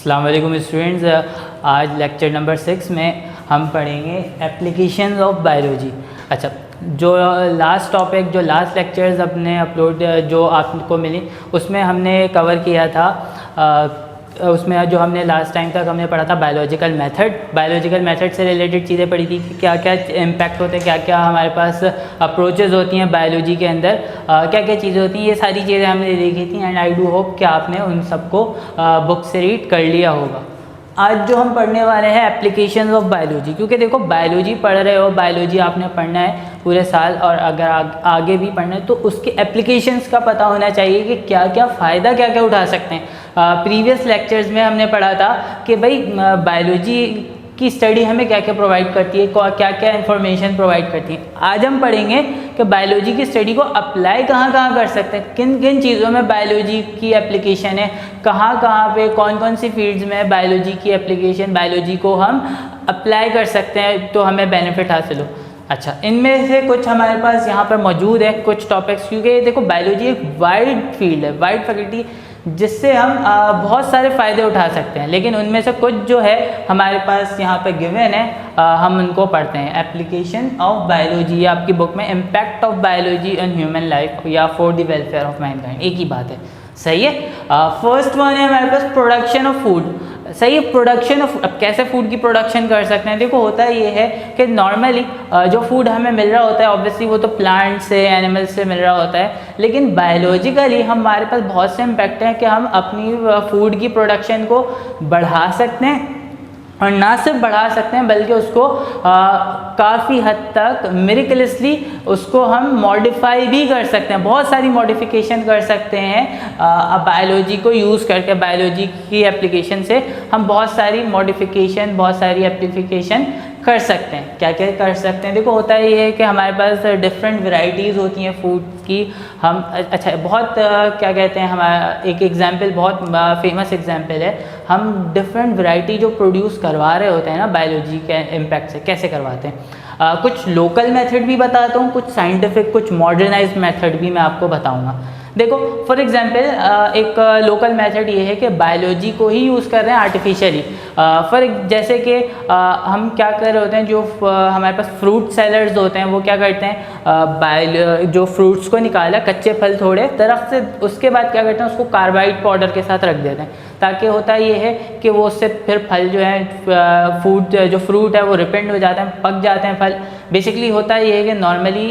अस्सलाम वालेकुम स्टूडेंट्स, आज लेक्चर नंबर 6 में हम पढ़ेंगे एप्लीकेशंस ऑफ बायोलॉजी। अच्छा, जो लास्ट लेक्चर्स अपने अपलोड जो आपको मिली उसमें हमने कवर किया था। उसमें जो हमने लास्ट टाइम तक हमने पढ़ा था बायोलॉजिकल मेथड से रिलेटेड चीज़ें पढ़ी थी कि क्या क्या इम्पैक्ट होते हैं, क्या क्या हमारे पास अप्रोचेस होती हैं बायोलॉजी के अंदर, क्या क्या चीज़ें होती हैं, ये सारी चीज़ें हमने देखी थी। एंड आई डू होप कि आपने उन सबको बुक से रीड कर लिया होगा। आज जो हम पढ़ने वाले हैं एप्लीकेशंस ऑफ बायोलॉजी, क्योंकि देखो बायोलॉजी पढ़ रहे हो, बायोलॉजी आपने पढ़ना है पूरे साल और अगर आगे भी पढ़ना है तो उसके एप्लीकेशंस का पता होना चाहिए कि क्या क्या फ़ायदा क्या क्या उठा सकते हैं। प्रीवियस लेक्चर्स में हमने पढ़ा था कि भाई बायोलॉजी की स्टडी हमें क्या क्या प्रोवाइड करती है, क्या क्या इन्फॉर्मेशन प्रोवाइड करती है। आज हम पढ़ेंगे कि बायोलॉजी की स्टडी को अप्लाई कहाँ कहाँ कर सकते हैं, किन किन चीज़ों में बायोलॉजी की एप्लीकेशन है, कहाँ कहाँ पे कौन कौन सी फील्ड्स में बायोलॉजी की एप्लीकेशन, बायोलॉजी को हम अप्लाई कर सकते हैं तो हमें बेनिफिट हासिल हो। अच्छा, इनमें से कुछ हमारे पास यहाँ पर मौजूद है कुछ टॉपिक्स, क्योंकि देखो बायोलॉजी एक वाइड फील्ड है, वाइड फैकल्टी, जिससे हम बहुत सारे फ़ायदे उठा सकते हैं। लेकिन उनमें से कुछ जो है हमारे पास यहाँ पे गिवन है, हम उनको पढ़ते हैं। एप्लीकेशन ऑफ बायोलॉजी, या आपकी बुक में impact of biology on human life या for the welfare of mankind, एक ही बात है, सही है। फर्स्ट वन है हमारे पास प्रोडक्शन ऑफ फूड, सही है। प्रोडक्शन ऑफ, अब कैसे फूड की प्रोडक्शन कर सकते हैं, देखो होता ये है कि नॉर्मली जो फूड हमें मिल रहा होता है ऑब्वियसली वो तो प्लांट से, एनिमल से मिल रहा होता है, लेकिन बायोलॉजिकली हमारे पास बहुत से इम्पैक्ट हैं कि हम अपनी फूड की प्रोडक्शन को बढ़ा सकते हैं, और ना सिर्फ बढ़ा सकते हैं बल्कि उसको काफ़ी हद तक मिरेकलसली उसको हम मॉडिफाई भी कर सकते हैं, बहुत सारी मॉडिफिकेशन कर सकते हैं। बायोलॉजी को यूज़ करके, बायोलॉजी की एप्लीकेशन से हम बहुत सारी मॉडिफिकेशन, बहुत सारी एप्लीकेशन कर सकते हैं। क्या क्या कर सकते हैं, देखो होता ये है कि हमारे पास डिफरेंट वैरायटीज़ होती हैं फूड की। हम अच्छा बहुत क्या कहते हैं, हमारा एक एग्जांपल, बहुत फेमस एग्जांपल है, हम डिफरेंट वैरायटी जो प्रोड्यूस करवा रहे होते हैं ना बायोलॉजी के इम्पैक्ट से, कैसे करवाते हैं। कुछ लोकल मेथड भी बताता हूँ, कुछ साइंटिफिक, कुछ मॉडर्नाइज्ड मेथड भी मैं आपको बताऊँगा। देखो फॉर एग्जांपल एक लोकल मेथड ये है कि बायोलॉजी को ही यूज़ कर रहे हैं आर्टिफिशियली। जैसे कि हम क्या कर रहे होते हैं, जो हमारे पास फ्रूट सेलर्स होते हैं वो क्या करते हैं, जो फ्रूट्स को निकाला, कच्चे फल थोड़े दरख्त से, उसके बाद क्या करते हैं उसको कार्बाइड पाउडर के साथ रख देते हैं, ताकि होता ये है कि वो उससे फिर फल जो है जो फ्रूट है वो रिपेंड हो जाते हैं, पक जाते हैं फल। बेसिकली होता ये है कि नॉर्मली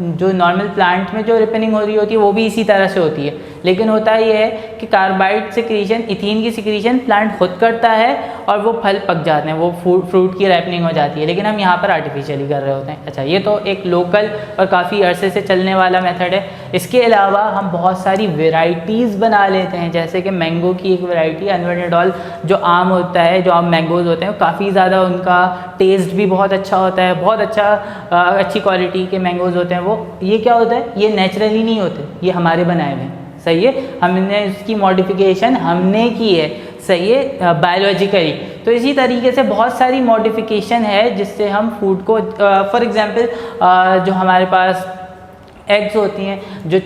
जो नॉर्मल प्लांट में जो रिपेनिंग हो रही होती है वो भी इसी तरह से होती है, लेकिन होता ये है कि कार्बाइड सिक्रीशन, इथीन की सिक्रीशन प्लांट खुद करता है और वो फल पक जाते हैं, वो फ्रूट की राइपनिंग हो जाती है, लेकिन हम यहाँ पर आर्टिफिशियली कर रहे होते हैं। अच्छा, ये तो एक लोकल और काफ़ी अरसे से चलने वाला मेथड है। इसके अलावा हम बहुत सारी वेराइटीज़ बना लेते हैं, जैसे कि मैंगो की एक वेराइटी अनवेनेडॉल, जो आम होता है, जो आम मैंगोज़ होते हैं, काफ़ी ज़्यादा उनका टेस्ट भी बहुत अच्छा होता है, बहुत अच्छी क्वालिटी के मैंगोज़ होते हैं वो। ये क्या होता है, ये नेचुरली नहीं होते, ये हमारे बनाए हुए हैं, सही है, हमने इसकी मॉडिफिकेशन हमने की है, सही है, बायोलॉजिकली। तो इसी तरीके से बहुत सारी मॉडिफिकेशन है जिससे हम फूड को, फॉर एग्जांपल जो हमारे पास एग्स होती हैं, जो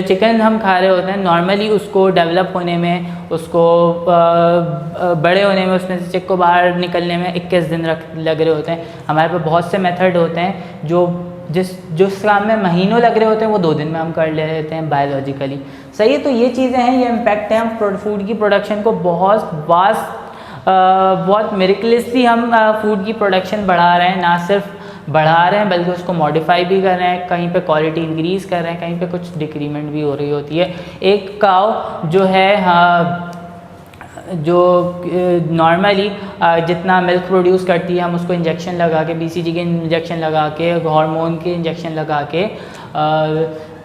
चिकन हम खा रहे होते हैं, नॉर्मली उसको डेवलप होने में, उसको बड़े होने में, उसमें से चिक को बाहर निकलने में 21 दिन लग रहे होते हैं। हमारे पास बहुत से मेथड होते हैं जो जिस काम में महीनों लग रहे होते हैं वो 2 दिन में हम कर ले लेते हैं बायोलॉजिकली, सही है। तो ये चीज़ें हैं, ये इम्पैक्ट है, हम फूड की प्रोडक्शन को बहुत मिरेकलसली हम फूड की प्रोडक्शन बढ़ा रहे हैं, ना सिर्फ बढ़ा रहे हैं बल्कि उसको मॉडिफाई भी कर रहे हैं, कहीं पे क्वालिटी इंक्रीज़ कर रहे हैं, कहीं पे कुछ डिक्रीमेंट भी हो रही होती है। एक काव जो है जो नॉर्मली जितना मिल्क प्रोड्यूस करती है, हम उसको इंजेक्शन लगा के, BCG के इंजेक्शन लगा के, हार्मोन के इंजेक्शन लगा के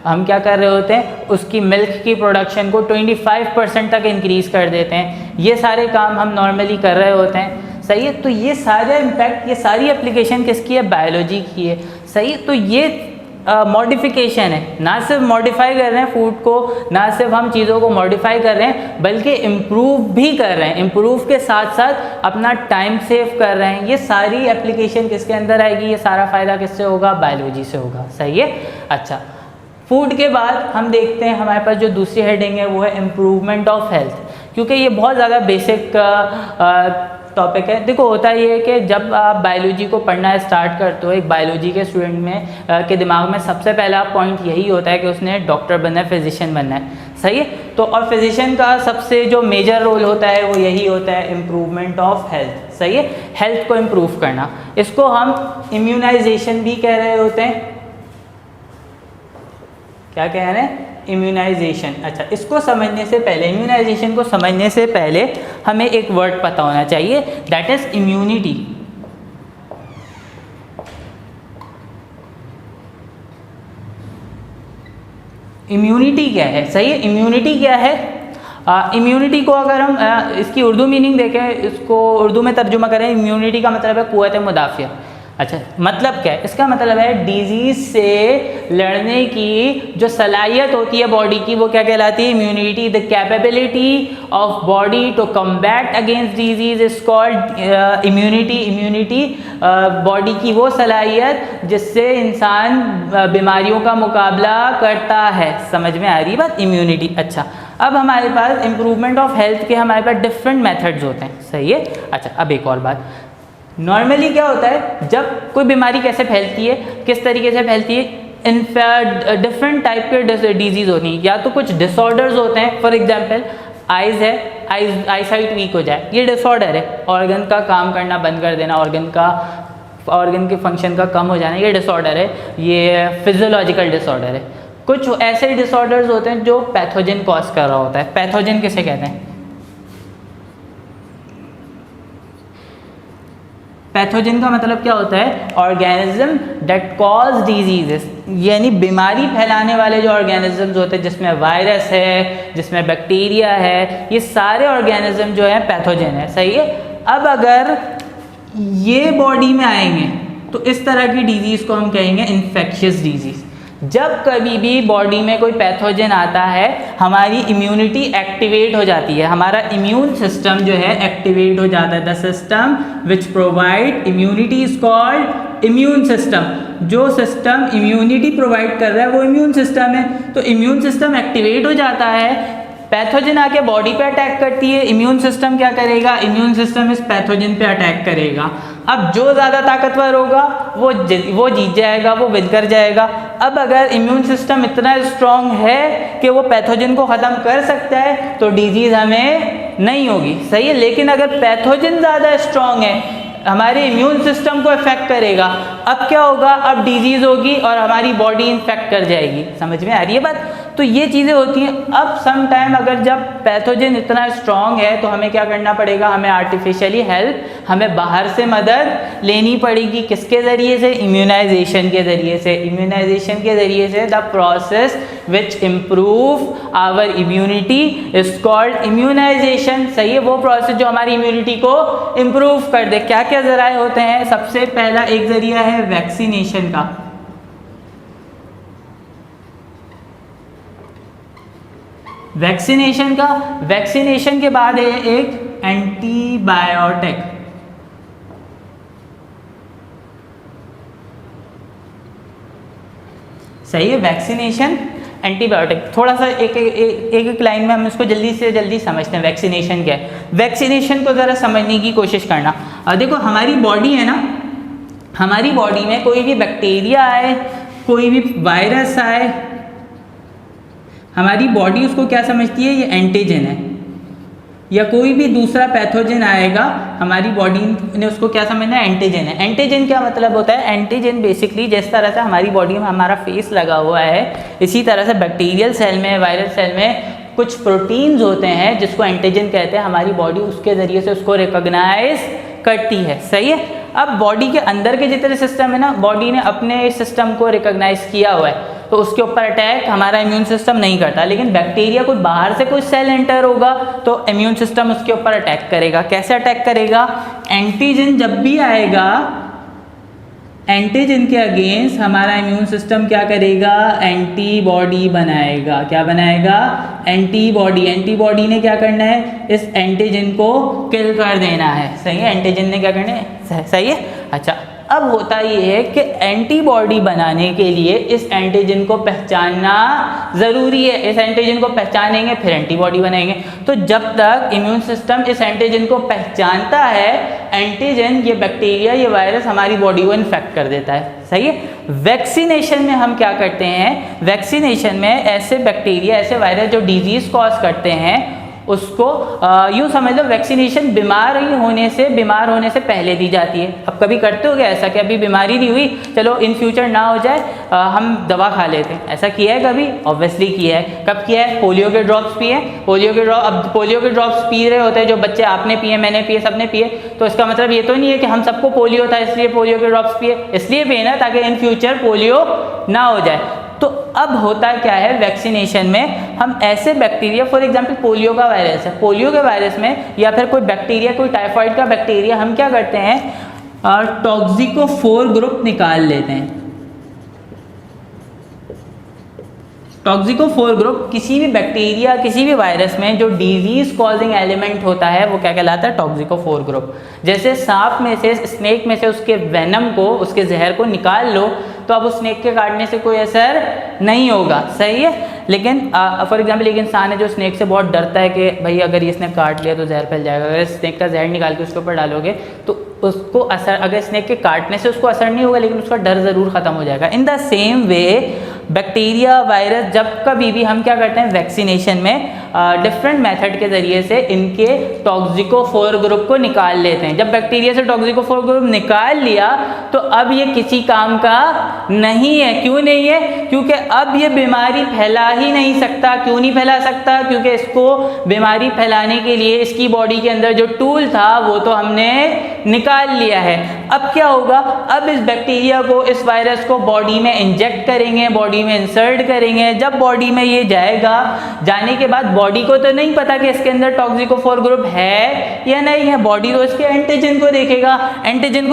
हम क्या कर रहे होते हैं, उसकी मिल्क की प्रोडक्शन को 25% तक इंक्रीज़ कर देते हैं। ये सारे काम हम नॉर्मली कर रहे होते हैं, सही है। तो ये सारे इम्पैक्ट, ये सारी एप्लीकेशन किसकी है, बायोलॉजी की है, सही है। तो ये मॉडिफिकेशन है, ना सिर्फ मॉडिफाई कर रहे हैं फूड को, ना सिर्फ हम चीज़ों को मॉडिफाई कर रहे हैं बल्कि इम्प्रूव भी कर रहे हैं, इम्प्रूव के साथ साथ अपना टाइम सेव कर रहे हैं। ये सारी एप्लीकेशन किसके अंदर आएगी, ये सारा फ़ायदा किससे होगा, बायोलॉजी से होगा, सही है। अच्छा, फूड के बाद हम देखते हैं हमारे पास जो दूसरी हेडिंग है वो है इम्प्रूवमेंट ऑफ हेल्थ, क्योंकि ये बहुत ज़्यादा बेसिक टॉपिक है। देखो होता ये है कि जब आप बायोलॉजी को पढ़ना स्टार्ट करते हो, एक बायोलॉजी के स्टूडेंट में के दिमाग में सबसे पहला पॉइंट यही होता है कि उसने डॉक्टर बनना है, फिजिशियन बनना है, सही है। तो और फिजिशियन का सबसे जो मेजर रोल होता है वो यही होता है इम्प्रूवमेंट ऑफ हेल्थ, सही है, हेल्थ को इम्प्रूव करना। इसको हम इम्यूनाइजेशन भी कह रहे होते हैं। क्या कह रहे हैं? इम्यूनाइजेशन। अच्छा, इसको समझने से पहले, इम्यूनाइजेशन को समझने से पहले हमें एक वर्ड पता होना चाहिए, दैट इज इम्यूनिटी। इम्यूनिटी क्या है? सही है, इम्यूनिटी क्या है? इम्यूनिटी को अगर हम इसकी उर्दू मीनिंग देखें, इसको उर्दू में तर्जुमा करें, इम्यूनिटी का मतलब है कुव्वत मुदाफ़िया। अच्छा, मतलब क्या है? इसका मतलब है डिजीज़ से लड़ने की जो सलाहियत होती है बॉडी की, वो क्या कहलाती है? Immunity. The capability of body to combat against disease is called immunity. Immunity body की वो सलाहियत जिससे इंसान बीमारियों का मुकाबला करता है। समझ में आ रही बात? इम्यूनिटी। अच्छा, अब हमारे पास इम्प्रूवमेंट ऑफ हेल्थ के हमारे पास डिफरेंट मेथड्स होते हैं, सही है। अच्छा, अब एक और बात, नॉर्मली क्या होता है जब कोई बीमारी कैसे फैलती है, किस तरीके से फैलती है? इनफैक्ट डिफरेंट टाइप के डिजीज़ होती हैं, या तो कुछ डिसऑर्डर्स होते हैं। फॉर एग्जांपल आइज़ है, आई साइट वीक हो जाए, ये डिसऑर्डर है। ऑर्गन का काम करना बंद कर देना, ऑर्गन के फंक्शन का कम हो जाना, ये डिसऑर्डर है, ये फिजियोलॉजिकल डिसऑर्डर है। कुछ ऐसे डिसऑर्डर्स होते हैं जो पैथोजन कॉज कर रहा होता है। पैथोजन किसे कहते हैं? पैथोजन का मतलब क्या होता है? ऑर्गेनिज्म दैट कॉज डिजीजेस, यानी बीमारी फैलाने वाले जो ऑर्गेनिज्म्स होते हैं, जिसमें वायरस है, जिसमें बैक्टीरिया है, ये सारे ऑर्गेनिज्म जो है पैथोजन है, सही है। अब अगर ये बॉडी में आएंगे तो इस तरह की डिजीज़ को हम कहेंगे इन्फेक्शियस डिजीज़। जब कभी भी बॉडी में कोई पैथोजन आता है, हमारी इम्यूनिटी एक्टिवेट हो जाती है, हमारा इम्यून सिस्टम जो है एक्टिवेट हो जाता है। The system which provide immunity is called immune system. जो सिस्टम इम्यूनिटी प्रोवाइड कर रहा है वो इम्यून सिस्टम है। तो इम्यून सिस्टम एक्टिवेट हो जाता है, पैथोजन आके बॉडी पे अटैक करती है, इम्यून सिस्टम क्या करेगा? इम्यून सिस्टम इस पैथोजन पे अटैक करेगा। अब जो ज़्यादा ताकतवर होगा वो जीत जाएगा, वो विन कर जाएगा। अब अगर इम्यून सिस्टम इतना स्ट्रांग है कि वो पैथोजन को ख़त्म कर सकता है तो डिजीज़ हमें नहीं होगी, सही है। लेकिन अगर पैथोजन ज़्यादा स्ट्रांग है, हमारे इम्यून सिस्टम को इफेक्ट करेगा, अब क्या होगा? अब डिजीज़ होगी और हमारी बॉडी इन्फेक्ट कर जाएगी। समझ में आ रही है बात? तो ये चीज़ें होती हैं। अब सम टाइम अगर जब पैथोजन इतना स्ट्रांग है तो हमें क्या करना पड़ेगा? हमें आर्टिफिशियली हेल्प, हमें बाहर से मदद लेनी पड़ेगी। किसके ज़रिए से? इम्यूनाइजेशन के ज़रिए से। इम्यूनाइजेशन के ज़रिए से the process which improve our immunity is called immunization, सही है। वो प्रोसेस जो हमारी इम्यूनिटी को इम्प्रूव कर दे। क्या क्या ज़राए होते हैं? सबसे पहला एक ज़रिया है वैक्सीनेशन का। वैक्सीनेशन के बाद है एक एंटीबायोटिक। सही है, वैक्सीनेशन, एंटीबायोटिक। थोड़ा सा एक लाइन में हम इसको जल्दी से जल्दी समझते हैं वैक्सीनेशन क्या है। वैक्सीनेशन को ज़रा समझने की कोशिश करना। देखो हमारी बॉडी है ना, हमारी बॉडी में कोई भी बैक्टीरिया आए, कोई भी वायरस आए, हमारी बॉडी उसको क्या समझती है? ये एंटीजन है। या कोई भी दूसरा पैथोजन आएगा, हमारी बॉडी ने उसको क्या समझना है? एंटीजन है। एंटीजन क्या मतलब होता है? एंटीजन बेसिकली जिस तरह से हमारी बॉडी में हमारा फेस लगा हुआ है, इसी तरह से बैक्टीरियल सेल में, वायरल सेल में कुछ प्रोटीन्स होते हैं जिसको एंटीजन कहते हैं। हमारी बॉडी उसके ज़रिए से उसको रिकॉग्नाइज करती है, सही है। अब बॉडी के अंदर के जितने सिस्टम है ना, बॉडी ने अपने सिस्टम को रिकॉग्नाइज किया हुआ है, तो उसके ऊपर अटैक हमारा इम्यून सिस्टम नहीं करता। लेकिन बैक्टीरिया कोई बाहर से कोई सेल एंटर होगा तो इम्यून सिस्टम उसके ऊपर अटैक करेगा। कैसे अटैक करेगा? एंटीजन जब भी आएगा, एंटीजन के अगेंस्ट हमारा इम्यून सिस्टम क्या करेगा? एंटीबॉडी बनाएगा। क्या बनाएगा? एंटीबॉडी। एंटीबॉडी ने क्या करना है? इस एंटीजन को किल कर देना है, सही है। एंटीजन ने क्या करना है? सही है। अच्छा, अब होता ये है कि एंटीबॉडी बनाने के लिए इस एंटीजन को पहचानना ज़रूरी है। इस एंटीजन को पहचानेंगे फिर एंटीबॉडी बनाएंगे। तो जब तक इम्यून सिस्टम इस एंटीजन को पहचानता है, एंटीजन ये बैक्टीरिया ये वायरस हमारी बॉडी को इन्फेक्ट कर देता है। सही है। वैक्सीनेशन में हम क्या करते हैं, वैक्सीनेशन में ऐसे बैक्टीरिया ऐसे वायरस जो डिजीज़ कॉज करते हैं उसको यूँ समझ लो वैक्सीनेशन बीमार होने से पहले दी जाती है। अब कभी करते हो क्या ऐसा कि अभी बीमारी नहीं हुई, चलो इन फ्यूचर ना हो जाए हम दवा खा लेते हैं, ऐसा किया है कभी? ऑब्वियसली किया है। कब किया है? पोलियो के ड्रॉप्स पिए। अब पोलियो के ड्रॉप्स पी रहे होते हैं जो बच्चे, आपने पिए, मैंने पिए, सबने पिए, तो इसका मतलब ये तो नहीं है कि हम सबको पोलियो था इसलिए पोलियो के ड्रॉप्स पिए। इसलिए पिए ना ताकि इन फ्यूचर पोलियो ना हो जाए। तो अब होता क्या है वैक्सीनेशन में, हम ऐसे बैक्टीरिया, फॉर एग्जांपल पोलियो का वायरस है, पोलियो के वायरस में या फिर कोई बैक्टीरिया, कोई टाइफाइड का बैक्टीरिया, हम क्या करते हैं टॉक्सिकोफोर ग्रुप निकाल लेते हैं। टॉक्सिकोफोर ग्रुप किसी भी बैक्टीरिया किसी भी वायरस में जो डिजीज कॉजिंग एलिमेंट होता है वो क्या कहलाता है? टॉक्सिकोफोर ग्रुप। जैसे सांप में से, स्नेक में से उसके वेनम को, उसके जहर को निकाल लो तो अब उस स्नेक के काटने से कोई असर नहीं होगा। सही है। लेकिन फॉर एग्जांपल एक इंसान है जो स्नेक से बहुत डरता है कि भाई अगर ये स्नेक काट लिया तो जहर फैल जाएगा, अगर स्नेक का जहर निकाल के उसके ऊपर डालोगे तो उसको असर, अगर स्नेक के काटने से उसको असर नहीं होगा लेकिन उसका डर ज़रूर ख़त्म हो जाएगा। In the same way bacteria virus, जब कभी भी हम क्या करते हैं वैक्सीनेशन में डिफरेंट मेथड के ज़रिए से इनके टॉक्सिकोफोर ग्रुप को निकाल लेते हैं। जब बैक्टीरिया से टॉक्सिकोफोर ग्रुप निकाल लिया तो अब ये किसी काम का नहीं है। क्यों नहीं है? क्योंकि अब ये बीमारी फैला ही नहीं सकता। क्यों नहीं फैला सकता? क्योंकि इसको बीमारी फैलाने के लिए इसकी बॉडी के अंदर जो टूल था वो तो हमने निकाल लिया है। अब क्या होगा? अब इस बैक्टीरिया को, इस वायरस को बॉडी में इंजेक्ट करेंगे, बॉडी में इंसर्ट करेंगे। जब बॉडी में ये जाएगा, जाने के बाद बॉडी को तो नहीं पता कि इसके अंदर टॉक्सिकोफोर ग्रुप है या नहीं है। बॉडी तो इसके एंटीजन को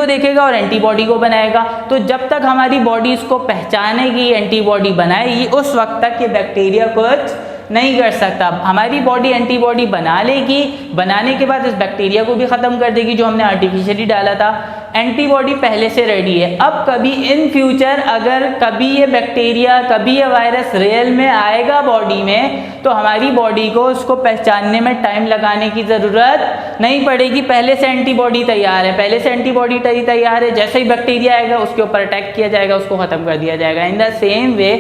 देखेगा और एंटीबॉडी को बनाएगा। तो जब तक हमारी बॉडी इसको पहचानेगी, एंटीबॉडी बनाएगी, उस वक्त तक ये बैक्टीरिया कुछ नहीं कर सकता। हमारी बॉडी एंटीबॉडी बना लेगी, बनाने के बाद इस बैक्टीरिया को भी ख़त्म कर देगी जो हमने आर्टिफिशियली डाला था। एंटीबॉडी पहले से रेडी है। अब कभी इन फ्यूचर अगर कभी ये बैक्टीरिया, कभी ये वायरस रियल में आएगा बॉडी में, तो हमारी बॉडी को उसको पहचानने में टाइम लगाने की ज़रूरत नहीं पड़ेगी। पहले से एंटीबॉडी तैयार है, जैसे ही बैक्टीरिया आएगा उसके ऊपर अटैक किया जाएगा, उसको ख़त्म कर दिया जाएगा। इन द सेम वे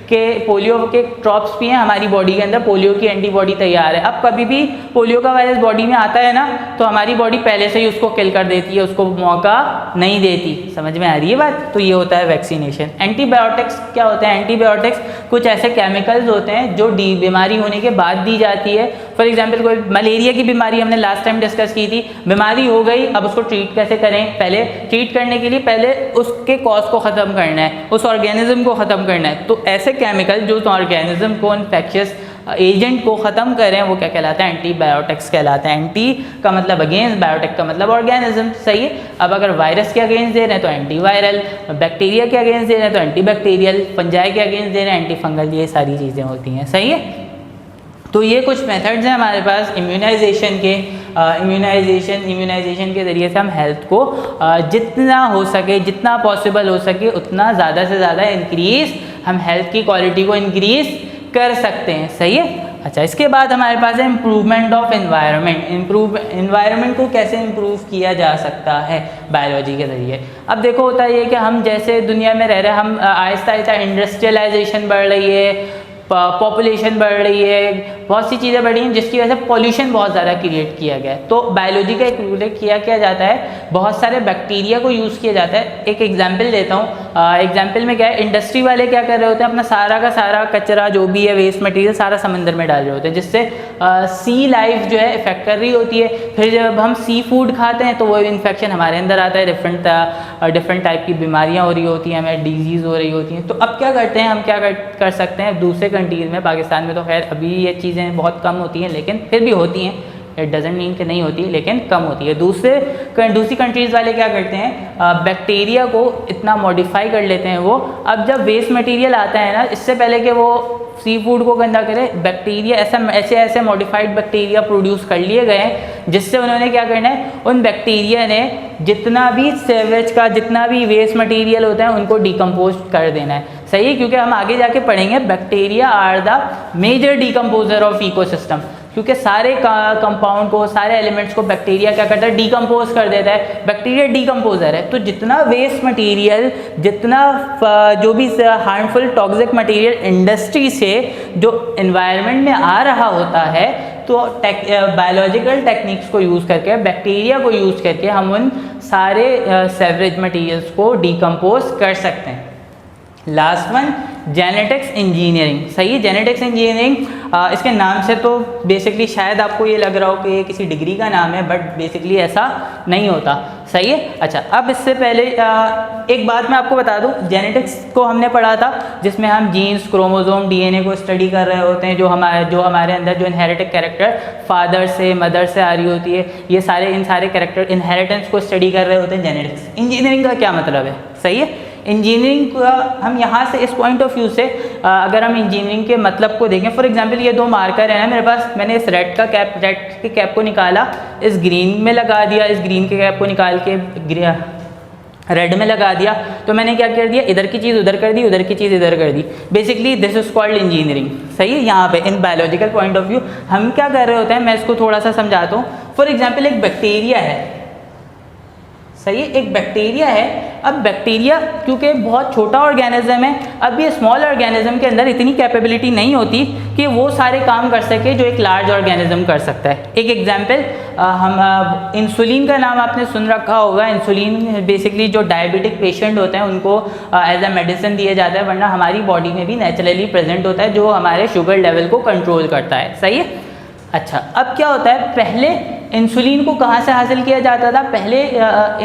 के पोलियो के ड्रॉप्स भी हैं, हमारी बॉडी के अंदर पोलियो की एंटीबॉडी तैयार है। अब कभी भी पोलियो का वायरस बॉडी में आता है ना तो हमारी बॉडी पहले से ही उसको किल कर देती है, उसको मौका नहीं देती। समझ में आ रही है बात? तो ये होता है वैक्सीनेशन। एंटीबायोटिक्स क्या होते हैं? एंटीबायोटिक्स कुछ ऐसे केमिकल्स होते हैं जो बीमारी होने के बाद दी जाती है। फॉर एग्जाम्पल कोई मलेरिया की बीमारी हमने लास्ट टाइम डिस्कस की थी, बीमारी हो गई, अब उसको ट्रीट कैसे करें? पहले ट्रीट करने के लिए पहले उसके कॉज को ख़त्म करना है, उस ऑर्गेनिज्म को ख़त्म करना है। तो ऐसे केमिकल जो ऑर्गेनिज्म को, इन्फेक्शियस एजेंट को ख़त्म करें वो क्या कहलाता है? एंटीबायोटिक्स कहलाते हैं। एंटी का मतलब अगेंस्ट, बायोटिक का मतलब ऑर्गेनिज्म। सही है। अब अगर वायरस के अगेंस्ट दे रहे हैं तो एंटीवायरल, बैक्टीरिया के अगेंस्ट दे रहे हैं तो एंटीबैक्टीरियल, फंजाई के अगेंस्ट दे रहे हैं एंटीफंगल, ये सारी चीज़ें होती हैं। सही है। तो ये कुछ मेथड्स हैं हमारे पास इम्यूनाइजेशन के। इम्यूनाइजेशन के ज़रिए से हम हेल्थ को जितना हो सके, जितना पॉसिबल हो सके उतना ज़्यादा से ज़्यादा इंक्रीज़, हम हेल्थ की क्वालिटी को इंक्रीज़ कर सकते हैं। सही है। अच्छा, इसके बाद हमारे पास है इम्प्रूवमेंट ऑफ एनवायरनमेंट। एनवायरनमेंट को कैसे इम्प्रूव किया जा सकता है बायोलॉजी के ज़रिए। अब देखो होता है कि हम जैसे दुनिया में रह रहे हैं, हम आहिस्ता आहिस्ता इंडस्ट्रियलाइजेशन बढ़ रही है, पॉपुलेशन बढ़ रही है, बहुत सी चीज़ें बढ़ी हैं जिसकी वजह से पॉल्यूशन बहुत ज़्यादा क्रिएट किया गया है। तो बायोलॉजी का एक रूल किया जाता है, बहुत सारे बैक्टीरिया को यूज़ किया जाता है। एक एग्जांपल देता हूँ। एग्जांपल में क्या है, इंडस्ट्री वाले क्या कर रहे होते हैं, अपना सारा का सारा कचरा जो भी है, वेस्ट मटेरियल सारा समंदर में डाल रहे होते हैं, जिससे सी लाइफ जो है इफेक्ट कर रही होती है। फिर जब हम सी फूड खाते हैं तो वो इन्फेक्शन हमारे अंदर आता है, डिफरेंट टाइप की बीमारियाँ हो रही होती हैं, हमें डिजीज़ हो रही होती हैं। तो अब क्या करते हैं, हम क्या कर सकते हैं, दूसरे कंट्रीज़ में, पाकिस्तान में तो खैर अभी ये चीज़ें बहुत कम होती हैं लेकिन फिर भी होती हैं, इट डजंट मीन कि नहीं होती, लेकिन कम होती है। दूसरी कंट्रीज़ वाले क्या करते हैं, बैक्टीरिया को इतना मॉडिफाई कर लेते हैं वो। अब जब वेस्ट मटेरियल आता है ना, इससे पहले कि वो सी फूड को गंदा करे, बैक्टीरिया ऐसे मॉडिफाइड बैक्टीरिया प्रोड्यूस कर लिए गए जिससे उन्होंने क्या करना है, उन बैक्टीरिया ने जितना भी सेवेज का जितना भी वेस्ट मटेरियल होता है उनको डिकम्पोज कर देना है। सही है, क्योंकि हम आगे जाके पढ़ेंगे bacteria are the major decomposer of ecosystem, क्योंकि सारे कंपाउंड को, सारे एलिमेंट्स को बैक्टीरिया क्या करता है, डिकम्पोज कर देता है। बैक्टीरिया डिकम्पोजर है, तो जितना वेस्ट मटेरियल, जितना जो भी हार्मफुल टॉक्सिक मटेरियल इंडस्ट्री से जो एनवायरनमेंट में आ रहा होता है, तो बायोलॉजिकल टेक्निक्स को यूज़ करके, बैक्टीरिया को यूज़ करके हम उन सारे सेवरेज मटेरियल्स को डिकम्पोज कर सकते हैं। Last one, genetics engineering. सही है, जेनेटिक्स इंजीनियरिंग इसके नाम से तो बेसिकली शायद आपको ये लग रहा हो कि ये किसी डिग्री का नाम है, बट बेसिकली ऐसा नहीं होता। सही है। अच्छा, अब इससे पहले एक बात मैं आपको बता दूं, जेनेटिक्स को हमने पढ़ा था जिसमें हम जीन्स, क्रोमोसोम, डीएनए को स्टडी कर रहे होते हैं, जो हमारे अंदर जो इनहेरिटेड कैरेक्टर फादर से, मदर से आ रही होती है, ये सारे इन सारे कैरेक्टर इनहेरिटेंस को स्टडी कर रहे होते हैं जेनेटिक्स। इंजीनियरिंग का क्या मतलब है? सही है, इंजीनियरिंग का हम यहाँ से इस पॉइंट ऑफ व्यू से अगर हम इंजीनियरिंग के मतलब को देखें, फॉर एग्जांपल ये दो मार्कर है ना मेरे पास, मैंने इस रेड के कैप को निकाला, इस ग्रीन में लगा दिया, इस ग्रीन के कैप को निकाल के रेड में लगा दिया, तो मैंने क्या कर दिया, इधर की चीज़ उधर कर दी, उधर की चीज़ इधर कर दी। Basically this is called engineering. सही है, यहाँ पे in biological point of view हम क्या कर रहे होते हैं, मैं इसको थोड़ा सा समझाता हूँ। फॉर एग्जाम्पल एक बैक्टीरिया है, सही है, एक बैक्टीरिया है। अब बैक्टीरिया क्योंकि बहुत छोटा ऑर्गेनिज्म है, अब ये स्मॉल ऑर्गेनिज्म के अंदर इतनी कैपेबिलिटी नहीं होती कि वो सारे काम कर सके जो एक लार्ज ऑर्गेनिज्म कर सकता है। एक एग्जांपल, हम इंसुलिन का नाम आपने सुन रखा होगा। इंसुलिन बेसिकली जो डायबिटिक पेशेंट होते हैं उनको एज अ मेडिसिन दिया जाता है, वरना हमारी बॉडी में भी नेचुरली प्रेजेंट होता है, जो हमारे शुगर लेवल को कंट्रोल करता है। सही है। अच्छा, अब क्या होता है, पहले इंसुलिन को कहाँ से हासिल किया जाता था? पहले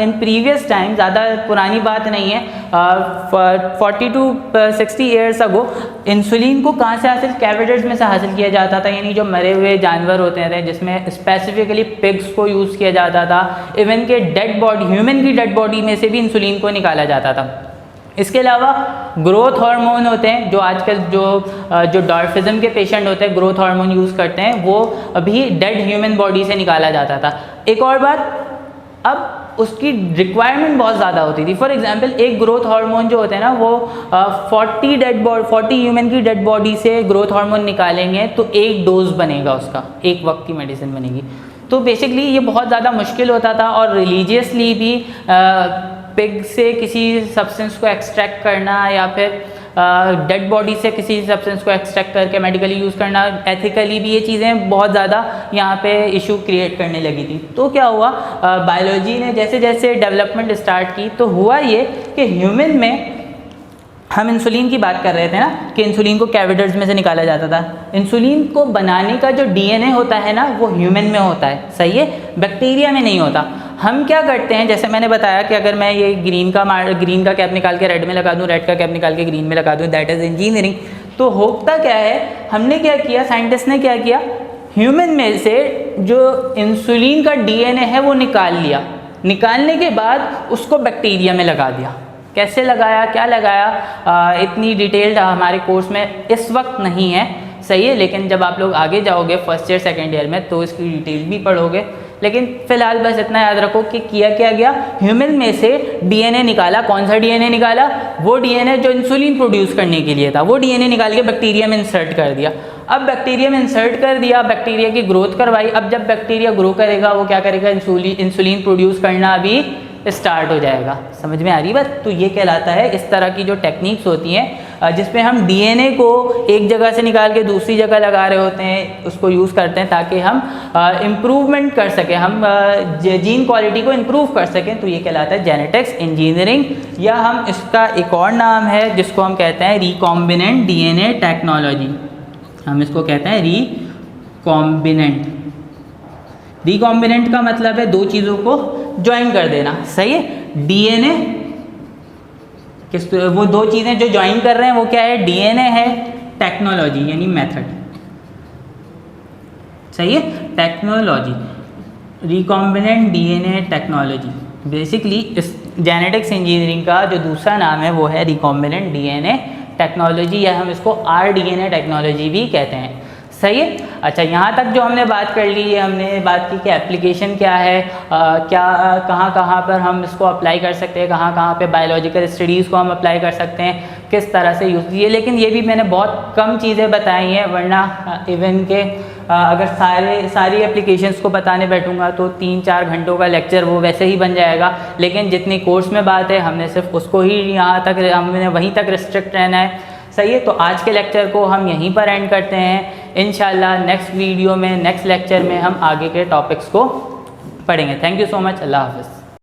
इन प्रीवियस टाइम, ज़्यादा पुरानी बात नहीं है, 40 to 60 ईयर्स अगो इंसुलिन को कहाँ से हासिल, कैविटीज में से हासिल किया जाता था। यानी जो मरे हुए जानवर होते थे, जिसमें स्पेसिफिकली पिग्स को यूज़ किया जाता था, इवन के डेड बॉडी, ह्यूमन की डेड बॉडी में से भी इंसुलिन को निकाला जाता था। इसके अलावा ग्रोथ हार्मोन होते हैं, जो आजकल जो डॉर्फिज्म के पेशेंट होते हैं ग्रोथ हार्मोन यूज़ करते हैं, वो अभी डेड ह्यूमन बॉडी से निकाला जाता था। एक और बात, अब उसकी रिक्वायरमेंट बहुत ज़्यादा होती थी। फॉर एग्जांपल एक ग्रोथ हार्मोन जो होते हैं ना, वो 40 ह्यूमन की डेड बॉडी से ग्रोथ हार्मोन निकालेंगे तो एक डोज बनेगा, उसका एक वक्त की मेडिसिन बनेगी। तो बेसिकली ये बहुत ज़्यादा मुश्किल होता था, और रिलीजियसली भी पिग से किसी सब्सटेंस को एक्सट्रैक्ट करना या फिर डेड बॉडी से किसी सब्सटेंस को एक्सट्रैक्ट करके मेडिकली यूज़ करना, एथिकली भी ये चीज़ें बहुत ज़्यादा यहाँ पे इशू क्रिएट करने लगी थी। तो क्या हुआ, बायोलॉजी ने जैसे जैसे डेवलपमेंट स्टार्ट की, तो हुआ ये कि ह्यूमन में, हम इंसुलिन की बात कर रहे थे ना कि इंसुलिन को कैविटीज में से निकाला जाता था। इंसुलिन को बनाने का जो डीएनए होता है ना, वो ह्यूमन में होता है। सही है, बैक्टीरिया में नहीं होता। हम क्या करते हैं, जैसे मैंने बताया कि अगर मैं ये ग्रीन का कैप निकाल के रेड में लगा दूं, रेड का कैप निकाल के ग्रीन में लगा दूं, दैट इज़ इंजीनियरिंग। तो होता क्या है, हमने क्या किया, साइंटिस्ट ने क्या किया, ह्यूमन में से जो इंसुलिन का डीएनए है वो निकाल लिया। निकालने के बाद उसको बैक्टीरिया में लगा दिया। कैसे लगाया, क्या लगाया, इतनी डिटेल्ड हमारे कोर्स में इस वक्त नहीं है। सही है, लेकिन जब आप लोग आगे जाओगे फर्स्ट ईयर सेकेंड ईयर में, तो इसकी डिटेल भी पढ़ोगे। लेकिन फिलहाल बस इतना याद रखो कि किया क्या गया, ह्यूमन में से डीएनए निकाला। कौन सा डीएनए निकाला? वो डीएनए जो इंसुलिन प्रोड्यूस करने के लिए था, वो डीएनए निकाल के बैक्टीरिया में इंसर्ट कर दिया। अब बैक्टीरिया में इंसर्ट कर दिया, बैक्टीरिया की ग्रोथ करवाई। अब जब बैक्टीरिया ग्रो करेगा, वो क्या करेगा, इंसुलिन प्रोड्यूस करना भी स्टार्ट हो जाएगा। समझ में आ रही बात? तो ये कहलाता है, इस तरह की जो टेक्निक्स होती हैं जिसमें हम डीएनए को एक जगह से निकाल के दूसरी जगह लगा रहे होते हैं, उसको यूज़ करते हैं ताकि हम इम्प्रूवमेंट कर सकें, हम जीन क्वालिटी को इम्प्रूव कर सकें। तो ये कहलाता है जेनेटिक्स इंजीनियरिंग, या हम इसका एक और नाम है जिसको हम कहते हैं रिकॉम्बिनेंट डीएनए टेक्नोलॉजी। हम इसको कहते हैं रिकॉम्बिनेंट। रिकॉम्बिनेंट का मतलब है दो चीज़ों को ज्वाइन कर देना। सही है, डीएनए वो दो चीज़ें जो ज्वाइन कर रहे हैं वो क्या है, डीएनए है, टेक्नोलॉजी यानी मेथड। सही है, technology, recombinant DNA technology. Basically इस जेनेटिक्स इंजीनियरिंग का जो दूसरा नाम है वो है रिकॉम्बिनेंट डीएनए टेक्नोलॉजी, या हम इसको आरडीएनए टेक्नोलॉजी भी कहते हैं। सही है। अच्छा, यहाँ तक जो हमने बात कर ली है, हमने बात की कि एप्लीकेशन क्या है, क्या कहाँ कहाँ पर हम इसको अप्लाई कर सकते हैं, कहाँ कहाँ पे बायोलॉजिकल स्टडीज़ को हम अप्लाई कर सकते हैं, किस तरह से यूज़ ये। लेकिन ये भी मैंने बहुत कम चीज़ें बताई हैं, वरना इवन के अगर सारी एप्लीकेशंस को बताने बैठूंगा तो 3-4 घंटों का लेक्चर वो वैसे ही बन जाएगा। लेकिन जितनी कोर्स में बात है हमने सिर्फ उसको ही यहाँ तक, हमने वहीं तक रिस्ट्रिक्ट रहना है। सही है, तो आज के लेक्चर को हम यहीं पर एंड करते हैं। इंशाल्लाह नेक्स्ट वीडियो में, नेक्स्ट लेक्चर में हम आगे के टॉपिक्स को पढ़ेंगे। Thank you so much. अल्लाह हाफ़िज़।